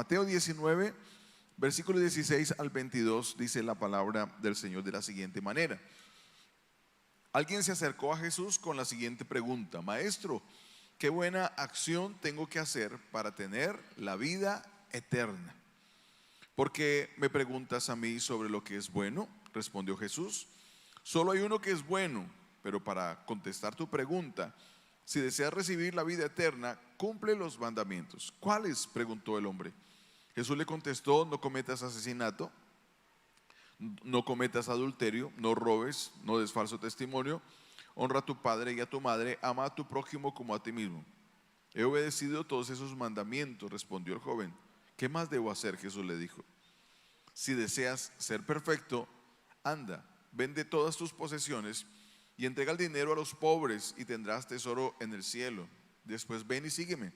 Mateo 19, versículo 16 al 22, dice la palabra del Señor de la siguiente manera. Alguien se acercó a Jesús con la siguiente pregunta: Maestro, ¿qué buena acción tengo que hacer para tener la vida eterna? ¿Por qué me preguntas a mí sobre lo que es bueno? Respondió Jesús. Solo hay uno que es bueno, pero para contestar tu pregunta, si deseas recibir la vida eterna, cumple los mandamientos. ¿Cuáles?, preguntó el hombre. Jesús le contestó: no cometas asesinato, no cometas adulterio, no robes, no des falso testimonio, honra a tu padre y a tu madre, ama a tu prójimo como a ti mismo. He obedecido todos esos mandamientos, respondió el joven. ¿Qué más debo hacer?, Jesús le dijo. Si deseas ser perfecto, anda, vende todas tus posesiones y entrega el dinero a los pobres y tendrás tesoro en el cielo. Después ven y sígueme.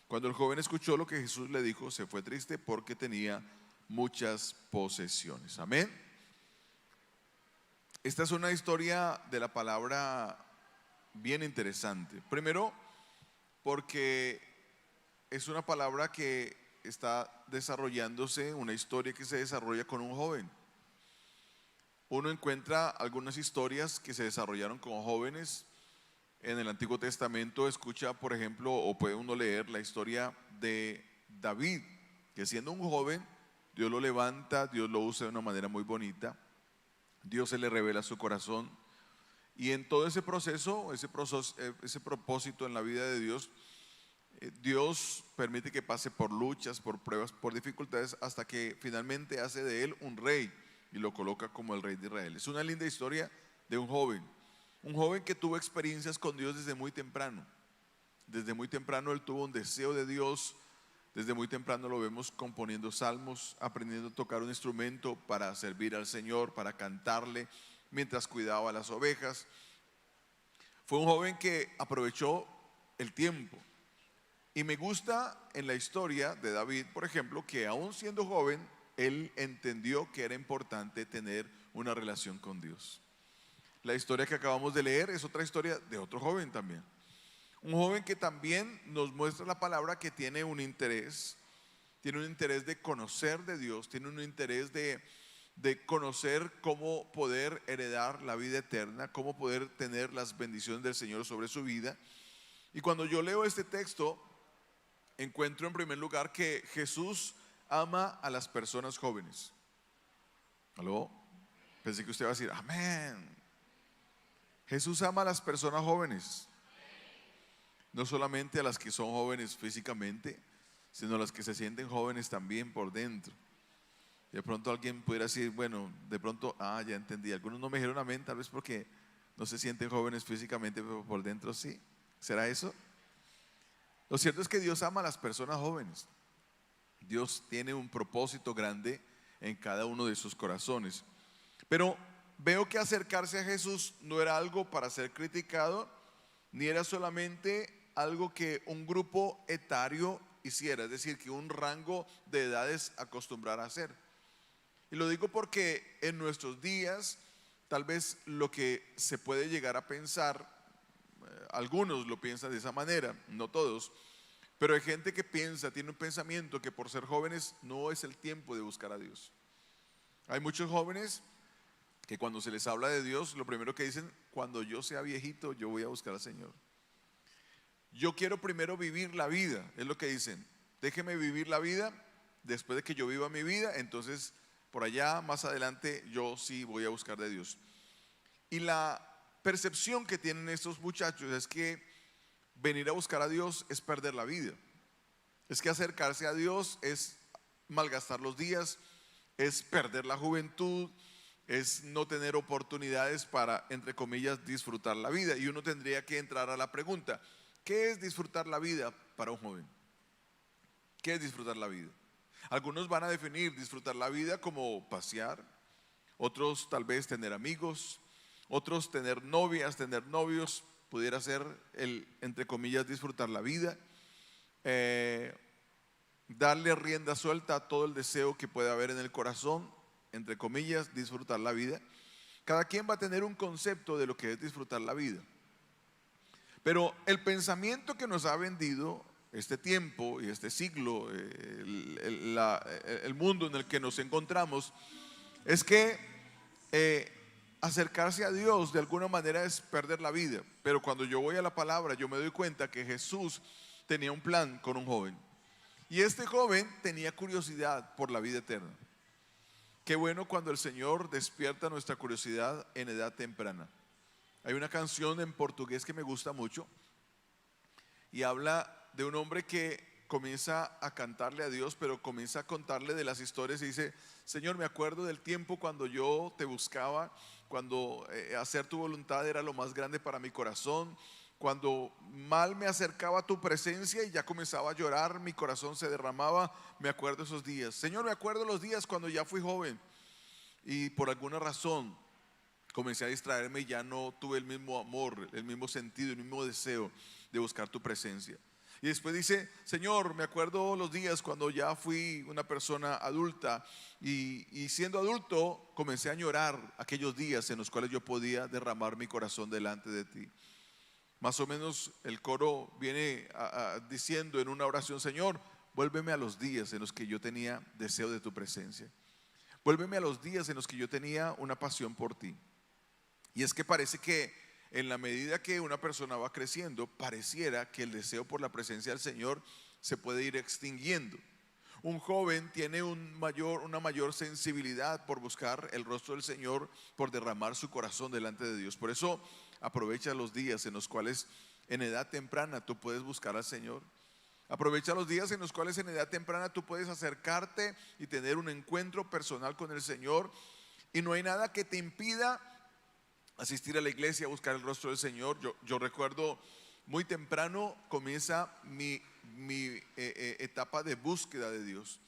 Cuando el joven escuchó lo que Jesús le dijo, se fue triste porque tenía muchas posesiones. Amén. Esta es una historia de la palabra bien interesante. Primero, porque es una palabra que está desarrollándose, una historia que se desarrolla con un joven. Uno encuentra algunas historias que se desarrollaron con jóvenes en el Antiguo Testamento. Escucha, por ejemplo, o puede uno leer la historia de David, que siendo un joven, Dios lo levanta, Dios lo usa de una manera muy bonita, Dios se le revela su corazón, y en todo ese proceso, ese propósito en la vida de Dios, Dios permite que pase por luchas, por pruebas, por dificultades, hasta que finalmente hace de él un rey y lo coloca como el rey de Israel. Es una linda historia de un joven que tuvo experiencias con Dios desde muy temprano. Desde muy temprano él tuvo un deseo de Dios. Desde muy temprano lo vemos componiendo salmos, aprendiendo a tocar un instrumento para servir al Señor, para cantarle mientras cuidaba las ovejas. Fue un joven que aprovechó el tiempo. Y me gusta en la historia de David, por ejemplo, que aún siendo joven, él entendió que era importante tener una relación con Dios. La historia que acabamos de leer es otra historia de otro joven también. Un joven que también nos muestra la palabra que tiene un interés de conocer de Dios, tiene un interés de conocer cómo poder heredar la vida eterna, cómo poder tener las bendiciones del Señor sobre su vida. Y cuando yo leo este texto, encuentro en primer lugar que Jesús ama a las personas jóvenes. ¿Aló? Pensé que usted iba a decir amén. Jesús ama a las personas jóvenes, no solamente a las que son jóvenes físicamente, sino a las que se sienten jóvenes también por dentro. De pronto alguien pudiera decir, bueno, de pronto, ya entendí. Algunos no me dijeron amén, tal vez porque no se sienten jóvenes físicamente, pero por dentro sí. ¿Será eso? Lo cierto es que Dios ama a las personas jóvenes. Dios tiene un propósito grande en cada uno de sus corazones. Pero veo que acercarse a Jesús no era algo para ser criticado, ni era solamente algo que un grupo etario hiciera, es decir, que un rango de edades acostumbrara a hacer. Y lo digo porque en nuestros días, tal vez lo que se puede llegar a pensar, algunos lo piensan de esa manera, no todos, pero hay gente que tiene un pensamiento que por ser jóvenes no es el tiempo de buscar a Dios. Hay muchos jóvenes que cuando se les habla de Dios, lo primero que dicen: cuando yo sea viejito, yo voy a buscar al Señor. Yo quiero primero vivir la vida, es lo que dicen. Déjeme vivir la vida, después de que yo viva mi vida, entonces por allá más adelante yo sí voy a buscar de Dios. Y la percepción que tienen estos muchachos es que venir a buscar a Dios es perder la vida. Es que acercarse a Dios es malgastar los días, es perder la juventud, es no tener oportunidades para, entre comillas, disfrutar la vida. Y uno tendría que entrar a la pregunta: ¿qué es disfrutar la vida para un joven? ¿Qué es disfrutar la vida? Algunos van a definir disfrutar la vida como pasear, otros tal vez tener amigos, otros tener novias, tener novios, pudiera ser el, entre comillas, disfrutar la vida. Darle rienda suelta a todo el deseo que puede haber en el corazón, entre comillas, disfrutar la vida. Cada quien va a tener un concepto de lo que es disfrutar la vida. Pero el pensamiento que nos ha vendido este tiempo y este siglo, el mundo en el que nos encontramos, es que acercarse a Dios de alguna manera es perder la vida. Pero cuando yo voy a la palabra, yo me doy cuenta que Jesús tenía un plan con un joven. Y este joven tenía curiosidad por la vida eterna. Qué bueno cuando el Señor despierta nuestra curiosidad en edad temprana. Hay una canción en portugués que me gusta mucho y habla de un hombre que comienza a cantarle a Dios, pero comienza a contarle de las historias y dice: Señor, me acuerdo del tiempo cuando yo te buscaba, cuando hacer tu voluntad era lo más grande para mi corazón, cuando mal me acercaba a tu presencia y ya comenzaba a llorar, mi corazón se derramaba. Me acuerdo esos días. Señor, me acuerdo los días cuando ya fui joven y por alguna razón comencé a distraerme y ya no tuve el mismo amor, el mismo sentido, el mismo deseo de buscar tu presencia. Y después dice: Señor, me acuerdo los días cuando ya fui una persona adulta y siendo adulto comencé a añorar aquellos días en los cuales yo podía derramar mi corazón delante de ti. Más o menos el coro viene diciendo en una oración: Señor, vuélveme a los días en los que yo tenía deseo de tu presencia. Vuélveme a los días en los que yo tenía una pasión por ti. Y es que parece que en la medida que una persona va creciendo, pareciera que el deseo por la presencia del Señor se puede ir extinguiendo. Un joven tiene una mayor sensibilidad por buscar el rostro del Señor, por derramar su corazón delante de Dios. Por eso aprovecha los días en los cuales en edad temprana tú puedes buscar al Señor. Aprovecha los días en los cuales en edad temprana tú puedes acercarte y tener un encuentro personal con el Señor. Y no hay nada que te impida asistir a la iglesia, a buscar el rostro del Señor. Yo recuerdo muy temprano comienza mi etapa de búsqueda de Dios.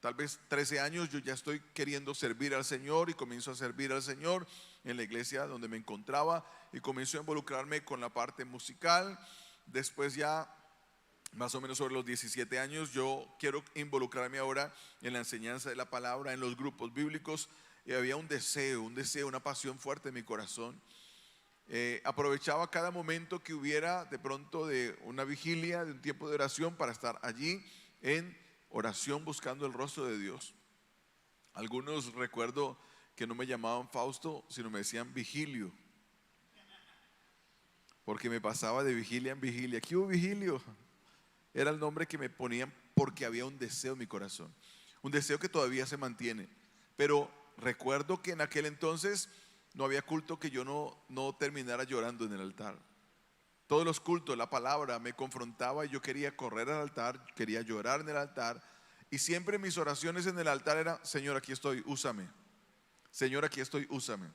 Tal vez 13 años yo ya estoy queriendo servir al Señor y comienzo a servir al Señor en la iglesia donde me encontraba y comienzo a involucrarme con la parte musical. Después ya más o menos sobre los 17 años yo quiero involucrarme ahora en la enseñanza de la palabra, en los grupos bíblicos. Y había un deseo, una pasión fuerte en mi corazón. Aprovechaba cada momento que hubiera de pronto de una vigilia, de un tiempo de oración, para estar allí en oración buscando el rostro de Dios. Algunos recuerdo que no me llamaban Fausto, sino me decían Vigilio, porque me pasaba de vigilia en vigilia. ¿Qué hubo, Vigilio? Era el nombre que me ponían porque había un deseo en mi corazón, un deseo que todavía se mantiene. Pero recuerdo que en aquel entonces no había culto que yo no terminara llorando en el altar. Todos los cultos, la palabra me confrontaba y yo quería correr al altar, quería llorar en el altar. Y siempre mis oraciones en el altar eran: Señor, aquí estoy, úsame. Señor, aquí estoy, úsame.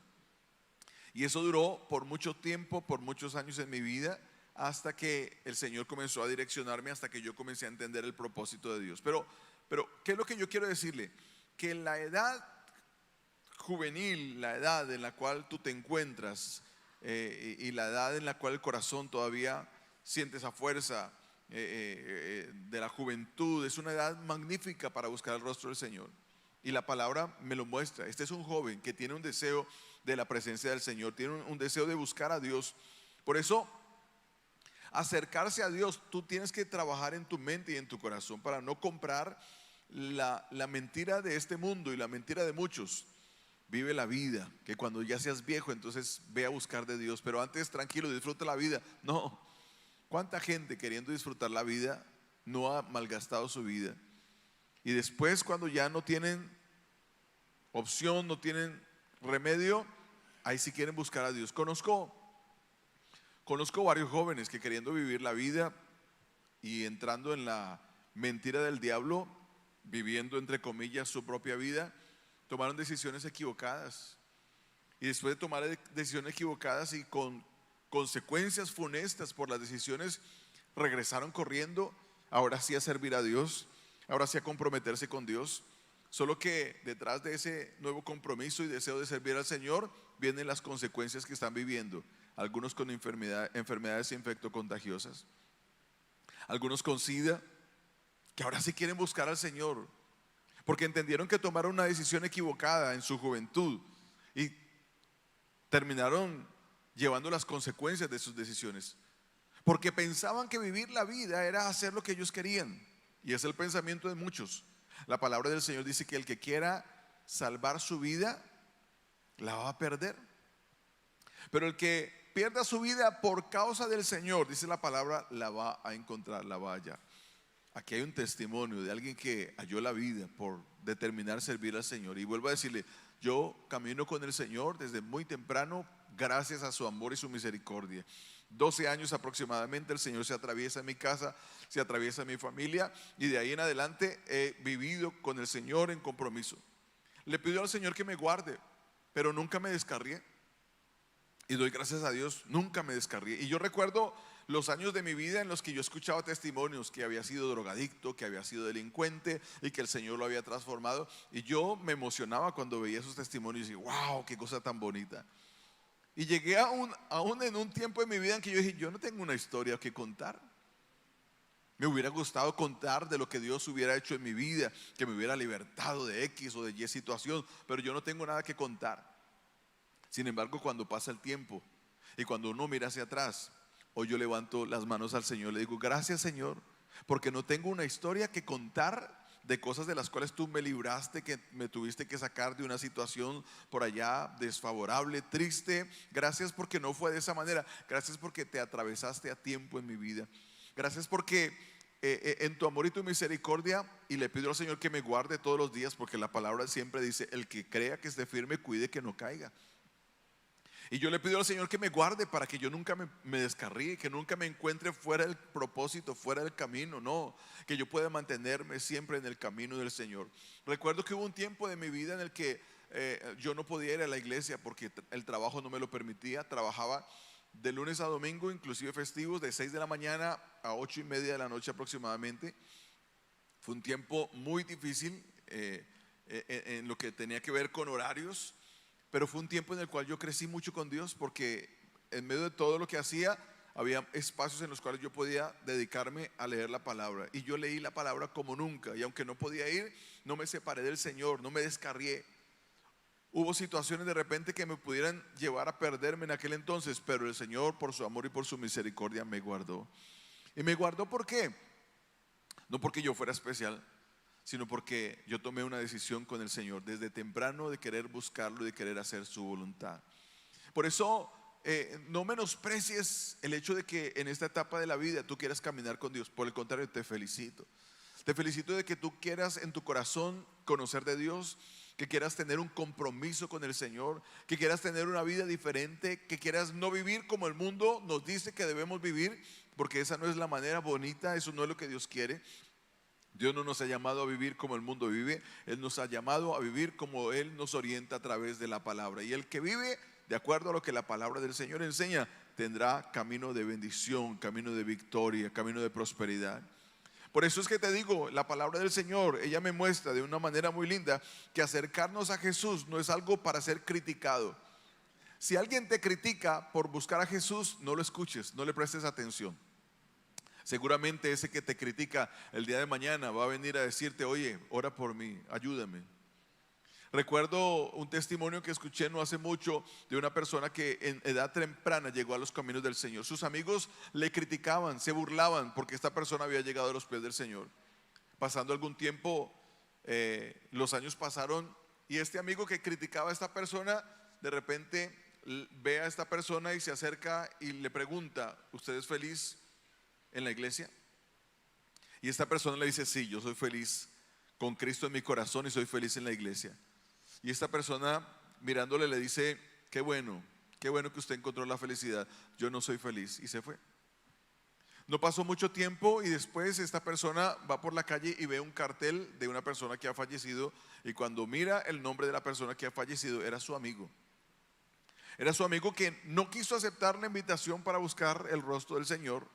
Y eso duró por mucho tiempo, por muchos años en mi vida, hasta que el Señor comenzó a direccionarme, hasta que yo comencé a entender el propósito de Dios. Pero ¿qué es lo que yo quiero decirle? Que en la edad juvenil, la edad en la cual tú te encuentras y la edad en la cual el corazón todavía siente esa fuerza de la juventud, es una edad magnífica para buscar el rostro del Señor. Y la palabra me lo muestra. Este es un joven que tiene un deseo de la presencia del Señor, tiene un deseo de buscar a Dios. Por eso, acercarse a Dios, tú tienes que trabajar en tu mente y en tu corazón para no comprar la mentira de este mundo y la mentira de muchos. Vive la vida, que cuando ya seas viejo entonces ve a buscar de Dios, pero antes tranquilo, disfruta la vida. No, ¿cuánta gente queriendo disfrutar la vida no ha malgastado su vida? Y después, cuando ya no tienen opción, no tienen remedio, ahí sí quieren buscar a Dios. Conozco varios jóvenes que, queriendo vivir la vida y entrando en la mentira del diablo, viviendo entre comillas su propia vida, tomaron decisiones equivocadas. Y después de tomar decisiones equivocadas y con consecuencias funestas por las decisiones, regresaron corriendo, ahora sí a servir a Dios, ahora sí a comprometerse con Dios. Solo que detrás de ese nuevo compromiso y deseo de servir al Señor vienen las consecuencias que están viviendo. Algunos con enfermedades infectocontagiosas, algunos con SIDA, que ahora sí quieren buscar al Señor, porque entendieron que tomaron una decisión equivocada en su juventud y terminaron llevando las consecuencias de sus decisiones. porque pensaban que vivir la vida era hacer lo que ellos querían. Y es el pensamiento de muchos. La palabra del Señor dice que el que quiera salvar su vida, la va a perder. Pero el que pierda su vida por causa del Señor, dice la palabra, la va a encontrar, la va a hallar. Aquí hay un testimonio de alguien que halló la vida por determinar servir al Señor. Y vuelvo a decirle, yo camino con el Señor desde muy temprano, gracias a su amor y su misericordia. 12 años aproximadamente el Señor se atraviesa en mi casa, se atraviesa en mi familia, y de ahí en adelante he vivido con el Señor en compromiso. Le pido al Señor que me guarde, pero nunca me descarrié. Y doy gracias a Dios, nunca me descarrié. Y yo recuerdo los años de mi vida en los que yo escuchaba testimonios que había sido drogadicto, que había sido delincuente y que el Señor lo había transformado. Y yo me emocionaba cuando veía esos testimonios y wow, qué cosa tan bonita. Y llegué aún en un tiempo de mi vida en que yo dije, yo no tengo una historia que contar. Me hubiera gustado contar de lo que Dios hubiera hecho en mi vida, que me hubiera libertado de X o de Y situación, pero yo no tengo nada que contar. Sin embargo, cuando pasa el tiempo y cuando uno mira hacia atrás, hoy yo levanto las manos al Señor y le digo, gracias Señor, porque no tengo una historia que contar de cosas de las cuales tú me libraste, que me tuviste que sacar de una situación por allá desfavorable, triste. Gracias porque no fue de esa manera. Gracias porque te atravesaste a tiempo en mi vida. Gracias porque en tu amor y tu misericordia, y le pido al Señor que me guarde todos los días, porque la palabra siempre dice, el que crea que esté firme, cuide que no caiga. Y yo le pido al Señor que me guarde para que yo nunca me descarríe, que nunca me encuentre fuera del propósito, fuera del camino, no, que yo pueda mantenerme siempre en el camino del Señor. Recuerdo que hubo un tiempo de mi vida en el que yo no podía ir a la iglesia porque el trabajo no me lo permitía. Trabajaba de lunes a domingo, inclusive festivos, de 6 de la mañana a 8:30 de la noche aproximadamente. Fue un tiempo muy difícil en lo que tenía que ver con horarios. Pero fue un tiempo en el cual yo crecí mucho con Dios, porque en medio de todo lo que hacía, había espacios en los cuales yo podía dedicarme a leer la palabra. Y yo leí la palabra como nunca. Y aunque no podía ir, no me separé del Señor, no me descarrié. Hubo situaciones de repente que me pudieran llevar a perderme en aquel entonces, pero el Señor, por su amor y por su misericordia, me guardó. ¿Y me guardó por qué? No porque yo fuera especial, sino porque yo tomé una decisión con el Señor desde temprano de querer buscarlo y de querer hacer su voluntad. Por eso no menosprecies el hecho de que en esta etapa de la vida tú quieras caminar con Dios. Por el contrario, te felicito. Te felicito de que tú quieras en tu corazón conocer de Dios, que quieras tener un compromiso con el Señor, que quieras tener una vida diferente, que quieras no vivir como el mundo nos dice que debemos vivir, porque esa no es la manera bonita, eso no es lo que Dios quiere. Dios no nos ha llamado a vivir como el mundo vive, Él nos ha llamado a vivir como Él nos orienta a través de la palabra. Y el que vive de acuerdo a lo que la palabra del Señor enseña, tendrá camino de bendición, camino de victoria, camino de prosperidad. Por eso es que te digo, la palabra del Señor, ella me muestra de una manera muy linda que acercarnos a Jesús no es algo para ser criticado. Si alguien te critica por buscar a Jesús, no lo escuches, no le prestes atención. Seguramente ese que te critica el día de mañana va a venir a decirte, oye, ora por mí, ayúdame. Recuerdo un testimonio que escuché no hace mucho de una persona que en edad temprana llegó a los caminos del Señor. Sus amigos le criticaban, se burlaban porque esta persona había llegado a los pies del Señor. Pasando algún tiempo, los años pasaron y este amigo que criticaba a esta persona, de repente ve a esta persona y se acerca y le pregunta, ¿usted es feliz en la iglesia? Y esta persona le dice, sí, yo soy feliz con Cristo en mi corazón y soy feliz en la iglesia. Y esta persona mirándole le dice, qué bueno que usted encontró la felicidad, yo no soy feliz, y se fue. No pasó mucho tiempo y después esta persona va por la calle y ve un cartel de una persona que ha fallecido, y cuando mira el nombre de la persona que ha fallecido, era su amigo. Era su amigo que no quiso aceptar la invitación para buscar el rostro del Señor,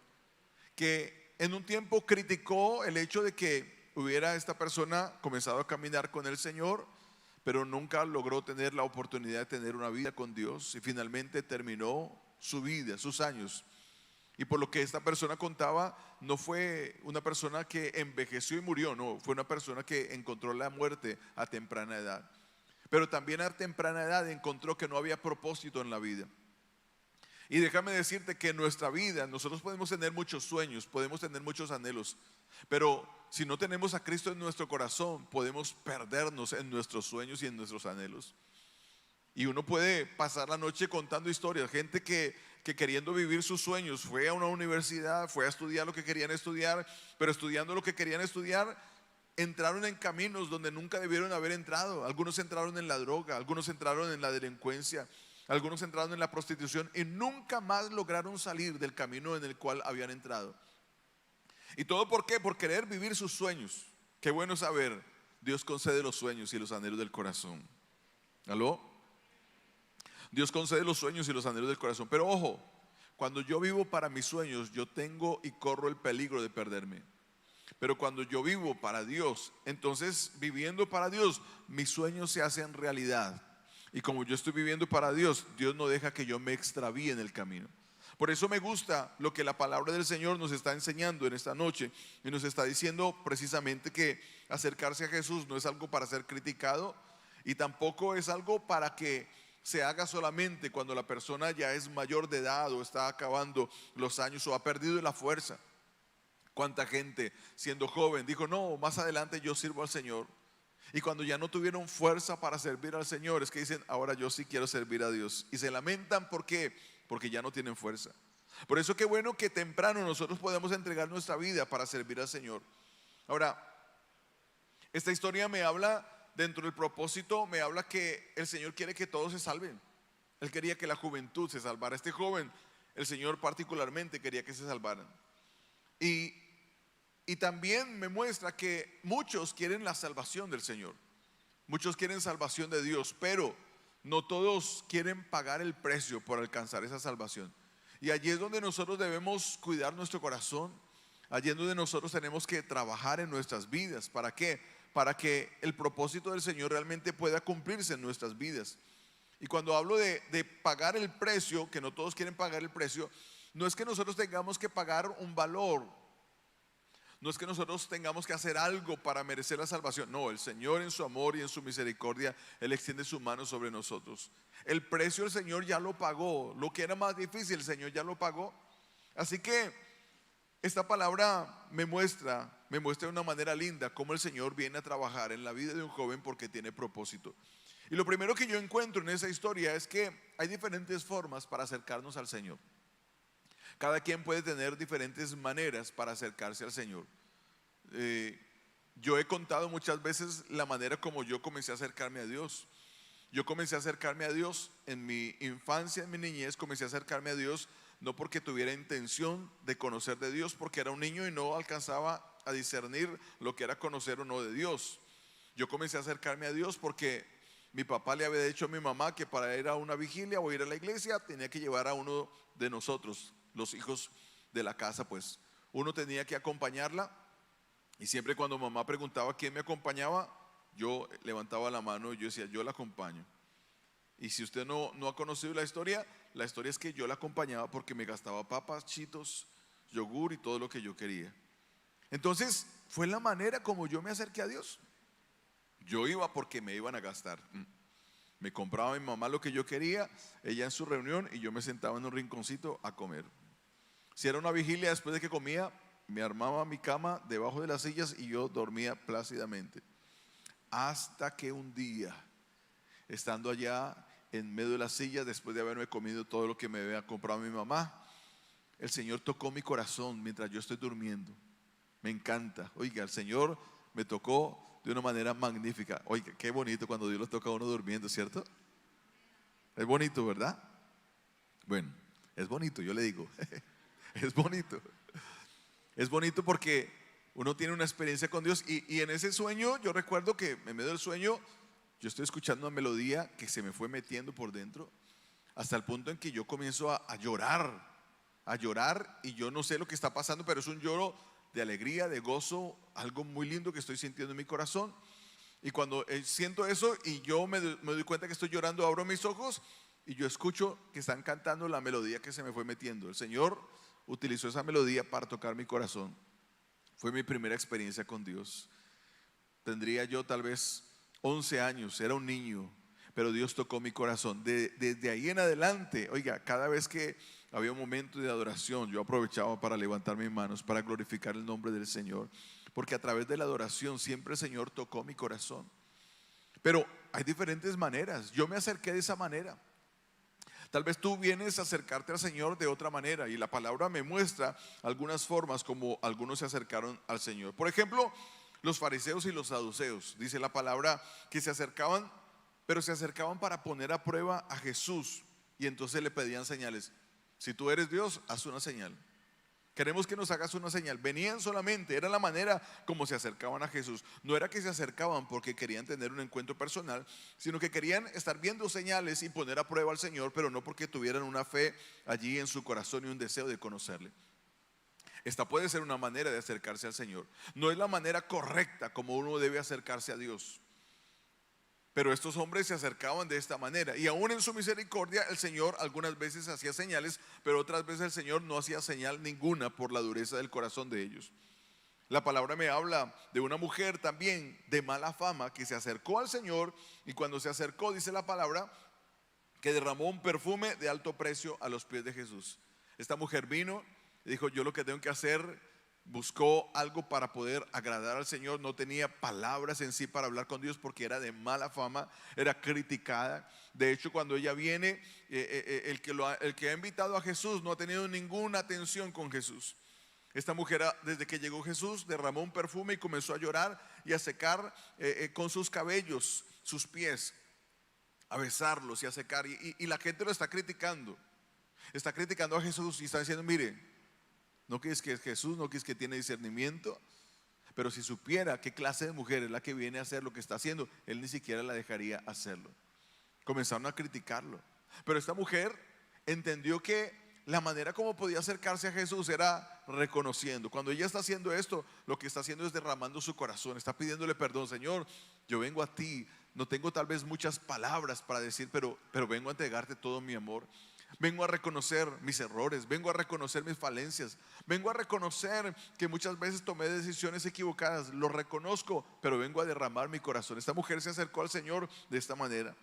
que en un tiempo criticó el hecho de que hubiera esta persona comenzado a caminar con el Señor, pero nunca logró tener la oportunidad de tener una vida con Dios, y finalmente terminó su vida, sus años. Y por lo que esta persona contaba, no fue una persona que envejeció y murió, no, fue una persona que encontró la muerte a temprana edad. Pero también a temprana edad encontró que no había propósito en la vida. Y déjame decirte que en nuestra vida nosotros podemos tener muchos sueños, podemos tener muchos anhelos, pero si no tenemos a Cristo en nuestro corazón, podemos perdernos en nuestros sueños y en nuestros anhelos. Y uno puede pasar la noche contando historias, gente que queriendo vivir sus sueños fue a una universidad, fue a estudiar lo que querían estudiar, pero estudiando lo que querían estudiar, entraron en caminos donde nunca debieron haber entrado. Algunos entraron en la droga, algunos entraron en la delincuencia, algunos entraron en la prostitución y nunca más lograron salir del camino en el cual habían entrado. ¿Y todo por qué? Por querer vivir sus sueños. Qué bueno saber, Dios concede los sueños y los anhelos del corazón. ¿Aló? Dios concede los sueños y los anhelos del corazón. Pero ojo, cuando yo vivo para mis sueños, yo tengo y corro el peligro de perderme. Pero cuando yo vivo para Dios, entonces viviendo para Dios, mis sueños se hacen realidad. Y como yo estoy viviendo para Dios, Dios no deja que yo me extravíe en el camino. Por eso me gusta lo que la palabra del Señor nos está enseñando en esta noche. Y nos está diciendo precisamente que acercarse a Jesús no es algo para ser criticado. Y tampoco es algo para que se haga solamente cuando la persona ya es mayor de edad o está acabando los años o ha perdido la fuerza. ¿Cuánta gente siendo joven dijo, no, más adelante yo sirvo al Señor? Y cuando ya no tuvieron fuerza para servir al Señor, es que dicen, ahora yo sí quiero servir a Dios. Y se lamentan, ¿por qué? Porque ya no tienen fuerza. Por eso qué bueno que temprano nosotros podemos entregar nuestra vida para servir al Señor. Ahora, esta historia me habla, dentro del propósito, me habla que el Señor quiere que todos se salven. Él quería que la juventud se salvara. Este joven, el Señor particularmente quería que se salvaran. Y también me muestra que muchos quieren la salvación del Señor. Muchos quieren salvación de Dios, pero no todos quieren pagar el precio por alcanzar esa salvación. Y allí es donde nosotros debemos cuidar nuestro corazón. Allí es donde nosotros tenemos que trabajar en nuestras vidas. ¿Para qué? Para que el propósito del Señor realmente pueda cumplirse en nuestras vidas. Y cuando hablo de pagar el precio, que no todos quieren pagar el precio, no es que nosotros tengamos que pagar un valor. No es que nosotros tengamos que hacer algo para merecer la salvación. No, el Señor en su amor y en su misericordia, Él extiende su mano sobre nosotros. El precio el Señor ya lo pagó. Lo que era más difícil el Señor ya lo pagó. Así que esta palabra me muestra de una manera linda cómo el Señor viene a trabajar en la vida de un joven porque tiene propósito. Y lo primero que yo encuentro en esa historia es que hay diferentes formas para acercarnos al Señor. Cada quien puede tener diferentes maneras para acercarse al Señor. Yo he contado muchas veces la manera como yo comencé a acercarme a Dios. Yo comencé a acercarme a Dios en mi infancia, en mi niñez. Comencé a acercarme a Dios no porque tuviera intención de conocer de Dios, porque era un niño y no alcanzaba a discernir lo que era conocer o no de Dios. Yo comencé a acercarme a Dios porque mi papá le había dicho a mi mamá que para ir a una vigilia o ir a la iglesia tenía que llevar a uno de nosotros, los hijos de la casa. Pues uno tenía que acompañarla. Y siempre cuando mamá preguntaba quién me acompañaba, yo levantaba la mano y yo decía, yo la acompaño. Y si usted no ha conocido la historia es que yo la acompañaba porque me gastaba papas, chitos, yogur y todo lo que yo quería. Entonces fue la manera como yo me acerqué a Dios. Yo iba porque me iban a gastar. Me compraba mi mamá lo que yo quería, ella en su reunión, y yo me sentaba en un rinconcito a comer. Si era una vigilia, después de que comía, me armaba mi cama debajo de las sillas y yo dormía plácidamente. Hasta que un día, estando allá en medio de las sillas, después de haberme comido todo lo que me había comprado mi mamá, el Señor tocó mi corazón mientras yo estoy durmiendo. Me encanta. Oiga, el Señor me tocó de una manera magnífica. Oiga, qué bonito cuando Dios lo toca a uno durmiendo, ¿cierto? Es bonito, ¿verdad? Bueno, es bonito, yo le digo. Es bonito. Es bonito porque uno tiene una experiencia con Dios y en ese sueño yo recuerdo que en medio del sueño yo estoy escuchando una melodía que se me fue metiendo por dentro hasta el punto en que yo comienzo a llorar y yo no sé lo que está pasando, pero es un lloro de alegría, de gozo, algo muy lindo que estoy sintiendo en mi corazón. Y cuando siento eso y yo me doy cuenta que estoy llorando, abro mis ojos y yo escucho que están cantando la melodía que se me fue metiendo. El Señor utilizó esa melodía para tocar mi corazón. Fue mi primera experiencia con Dios. Tendría yo tal vez 11 años, era un niño, pero Dios tocó mi corazón. Desde ahí en adelante, oiga, cada vez que había un momento de adoración, yo aprovechaba para levantar mis manos, para glorificar el nombre del Señor, porque a través de la adoración siempre el Señor tocó mi corazón. Pero hay diferentes maneras. Yo me acerqué de esa manera. Tal vez tú vienes a acercarte al Señor de otra manera, y la palabra me muestra algunas formas como algunos se acercaron al Señor. Por ejemplo, los fariseos y los saduceos, dice la palabra que se acercaban, pero se acercaban para poner a prueba a Jesús, y entonces le pedían señales. Si tú eres Dios, haz una señal. Queremos que nos hagas una señal. Venían solamente, era la manera como se acercaban a Jesús. No era que se acercaban porque querían tener un encuentro personal, sino que querían estar viendo señales y poner a prueba al Señor, pero no porque tuvieran una fe allí en su corazón y un deseo de conocerle. Esta puede ser una manera de acercarse al Señor. No es la manera correcta como uno debe acercarse a Dios. Pero estos hombres se acercaban de esta manera, y aún en su misericordia el Señor algunas veces hacía señales, pero otras veces el Señor no hacía señal ninguna por la dureza del corazón de ellos. La palabra me habla de una mujer también de mala fama que se acercó al Señor, y cuando se acercó, dice la palabra, que derramó un perfume de alto precio a los pies de Jesús. Esta mujer vino y dijo: yo lo que tengo que hacer, buscó algo para poder agradar al Señor. No tenía palabras en sí para hablar con Dios porque era de mala fama, era criticada. De hecho, cuando ella viene, el que ha invitado a Jesús no ha tenido ninguna atención con Jesús. Esta mujer, desde que llegó Jesús, derramó un perfume y comenzó a llorar y a secar con sus cabellos sus pies, a besarlos y a secar. Y la gente lo está criticando a Jesús, y está diciendo: mire, no que es que es Jesús, no que es que tiene discernimiento, pero si supiera qué clase de mujer es la que viene a hacer lo que está haciendo, él ni siquiera la dejaría hacerlo. Comenzaron a criticarlo, pero esta mujer entendió que la manera como podía acercarse a Jesús era reconociendo. Cuando ella está haciendo esto, lo que está haciendo es derramando su corazón, está pidiéndole perdón. Señor, yo vengo a ti, no tengo tal vez muchas palabras para decir, pero vengo a entregarte todo mi amor. Vengo a reconocer mis errores, vengo a reconocer mis falencias, vengo a reconocer que muchas veces tomé decisiones equivocadas, lo reconozco, pero vengo a derramar mi corazón. Esta mujer se acercó al Señor de esta manera.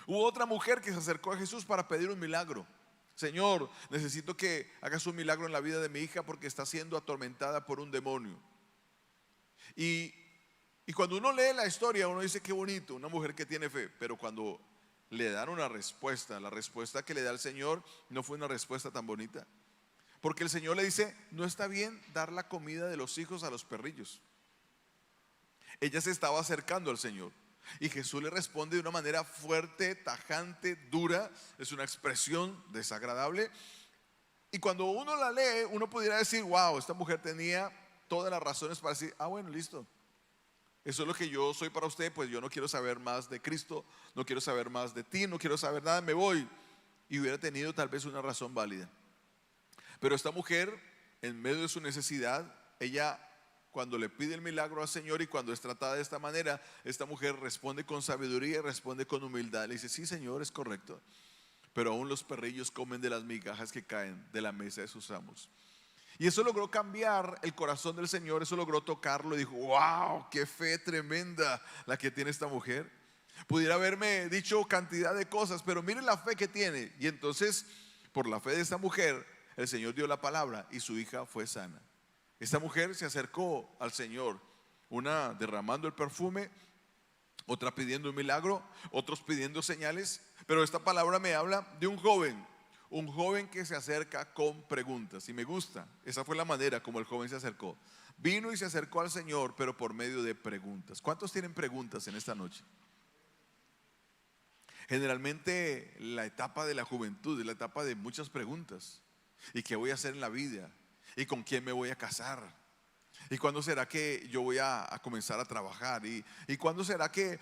Hubo otra mujer que se acercó a Jesús para pedir un milagro. Señor, necesito que hagas un milagro en la vida de mi hija porque está siendo atormentada por un demonio. Y cuando uno lee la historia, uno dice: qué bonito, una mujer que tiene fe. Pero cuando le dan una respuesta, la respuesta que le da el Señor no fue una respuesta tan bonita, porque el Señor le dice: no está bien dar la comida de los hijos a los perrillos. Ella se estaba acercando al Señor, y Jesús le responde de una manera fuerte, tajante, dura. Es una expresión desagradable, y cuando uno la lee, uno pudiera decir: wow, esta mujer tenía todas las razones para decir: ah, bueno, listo, eso es lo que yo soy para usted, pues yo no quiero saber más de Cristo, no quiero saber más de ti, no quiero saber nada, me voy. Y hubiera tenido tal vez una razón válida. Pero esta mujer, en medio de su necesidad, ella, cuando le pide el milagro al Señor y cuando es tratada de esta manera, esta mujer responde con sabiduría y responde con humildad. Le dice: sí, Señor, es correcto, pero aún los perrillos comen de las migajas que caen de la mesa de sus amos. Y eso logró cambiar el corazón del Señor, eso logró tocarlo, y dijo: wow, qué fe tremenda la que tiene esta mujer. Pudiera haberme dicho cantidad de cosas, pero miren la fe que tiene. Y entonces, por la fe de esta mujer, el Señor dio la palabra y su hija fue sana. Esta mujer se acercó al Señor, una derramando el perfume, otra pidiendo un milagro, otros pidiendo señales. Pero esta palabra me habla de un joven que se acerca con preguntas, y me gusta. Esa fue la manera como el joven se acercó. Vino y se acercó al Señor, pero por medio de preguntas. ¿Cuántos tienen preguntas en esta noche? Generalmente la etapa de la juventud es la etapa de muchas preguntas. ¿Y qué voy a hacer en la vida? ¿Y con quién me voy a casar? ¿Y cuándo será que yo voy a comenzar a trabajar? ¿Y cuándo será que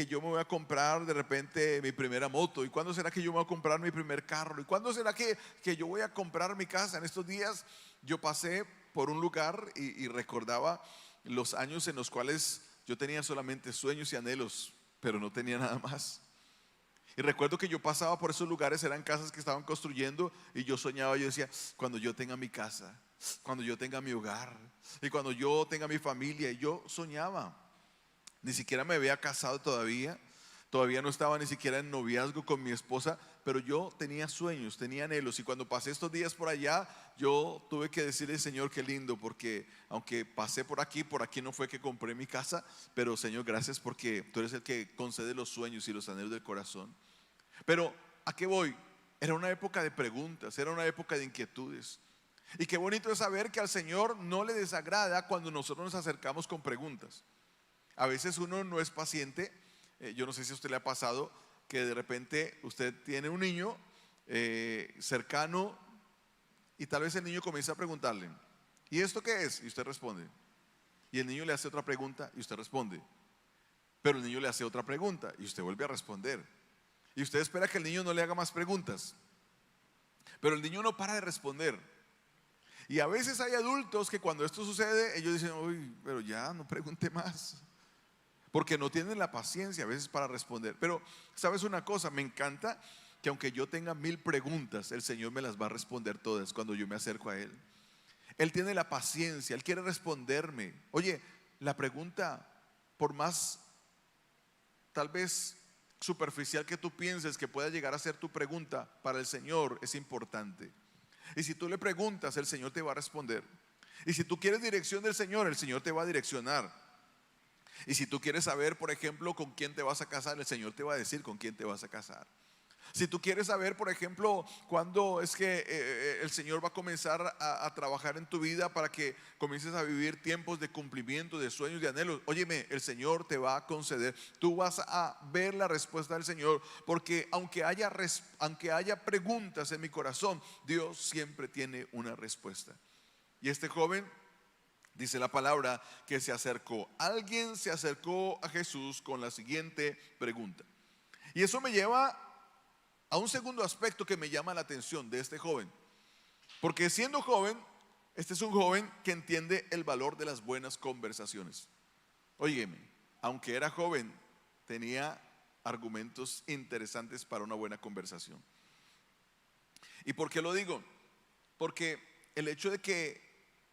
yo me voy a comprar de repente mi primera moto? ¿Y cuándo será que yo me voy a comprar mi primer carro? ¿Y cuándo será que yo voy a comprar mi casa? En estos días yo pasé por un lugar y recordaba los años en los cuales yo tenía solamente sueños y anhelos, pero no tenía nada más. Y recuerdo que yo pasaba por esos lugares, eran casas que estaban construyendo, y yo soñaba, yo decía: cuando yo tenga mi casa, cuando yo tenga mi hogar, y cuando yo tenga mi familia. Y yo soñaba, ni siquiera me había casado todavía, Todavía no estaba ni siquiera en noviazgo con mi esposa, pero yo tenía sueños, tenía anhelos. Y cuando pasé estos días por allá, yo tuve que decirle, Señor, qué lindo, porque aunque pasé por aquí no fue que compré mi casa, pero Señor, gracias porque tú eres el que concede los sueños y los anhelos del corazón. Pero ¿a qué voy? Era una época de preguntas, era una época de inquietudes. Y qué bonito es saber que al Señor no le desagrada cuando nosotros nos acercamos con preguntas. A veces uno no es paciente. Yo no sé si a usted le ha pasado que de repente usted tiene un niño cercano y tal vez el niño comienza a preguntarle, ¿y esto qué es? Y usted responde. Y el niño le hace otra pregunta y usted responde. Pero el niño le hace otra pregunta y usted vuelve a responder. Y usted espera que el niño no le haga más preguntas. Pero el niño no para de responder. Y a veces hay adultos que cuando esto sucede, ellos dicen, uy, pero ya no pregunte más. Porque no tienen la paciencia a veces para responder. Pero, ¿sabes una cosa? Me encanta que aunque yo tenga 1000 preguntas, el Señor me las va a responder todas cuando yo me acerco a Él. Él tiene la paciencia, Él quiere responderme. Oye, la pregunta, por más tal vez superficial que tú pienses que pueda llegar a ser tu pregunta, para el Señor es importante. Y si tú le preguntas, el Señor te va a responder. Y si tú quieres dirección del Señor, el Señor te va a direccionar. Y si tú quieres saber, por ejemplo, con quién te vas a casar, el Señor te va a decir con quién te vas a casar. Si tú quieres saber, por ejemplo, cuándo es que el Señor va a comenzar a trabajar en tu vida para que comiences a vivir tiempos de cumplimiento, de sueños, de anhelos, óyeme, el Señor te va a conceder. Tú vas a ver la respuesta del Señor, porque aunque haya preguntas en mi corazón, Dios siempre tiene una respuesta. Y este joven, dice la palabra, que se acercó. Alguien se acercó a Jesús con la siguiente pregunta. Y eso me lleva a un segundo aspecto que me llama la atención de este joven. Porque siendo joven, este es un joven que entiende el valor de las buenas conversaciones. Óyeme, aunque era joven, tenía argumentos interesantes para una buena conversación. ¿Y por qué lo digo? Porque el hecho de que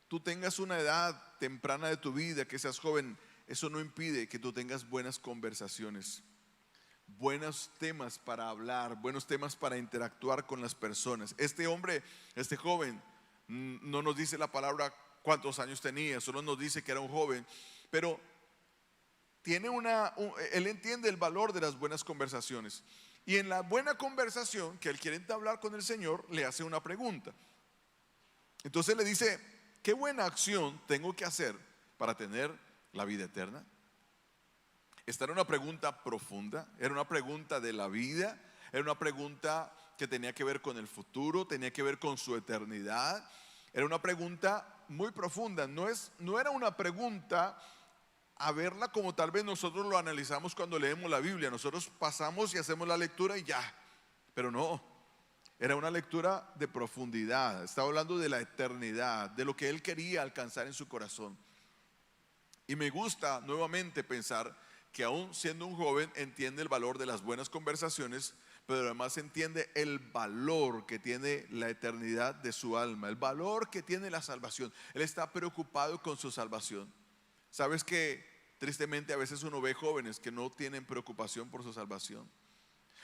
tú tengas una edad temprana de tu vida, que seas joven, eso no impide que tú tengas buenas conversaciones, buenos temas para hablar, buenos temas para interactuar con las personas. Este hombre, este joven, no nos dice la palabra cuántos años tenía, solo nos dice que era un joven, pero tiene él entiende el valor de las buenas conversaciones. Y en la buena conversación que él quiere entablar con el Señor, le hace una pregunta. Entonces le dice, ¿qué buena acción tengo que hacer para tener la vida eterna? Esta era una pregunta profunda, era una pregunta de la vida, era una pregunta que tenía que ver con el futuro, tenía que ver con su eternidad. Era una pregunta muy profunda, no era una pregunta a verla como tal vez nosotros lo analizamos cuando leemos la Biblia. Nosotros pasamos y hacemos la lectura y ya, pero no. Era una lectura de profundidad, estaba hablando de la eternidad, de lo que él quería alcanzar en su corazón. Y me gusta nuevamente pensar que aún siendo un joven entiende el valor de las buenas conversaciones, pero además entiende el valor que tiene la eternidad de su alma, el valor que tiene la salvación. Él está preocupado con su salvación. ¿Sabes que tristemente a veces uno ve jóvenes que no tienen preocupación por su salvación?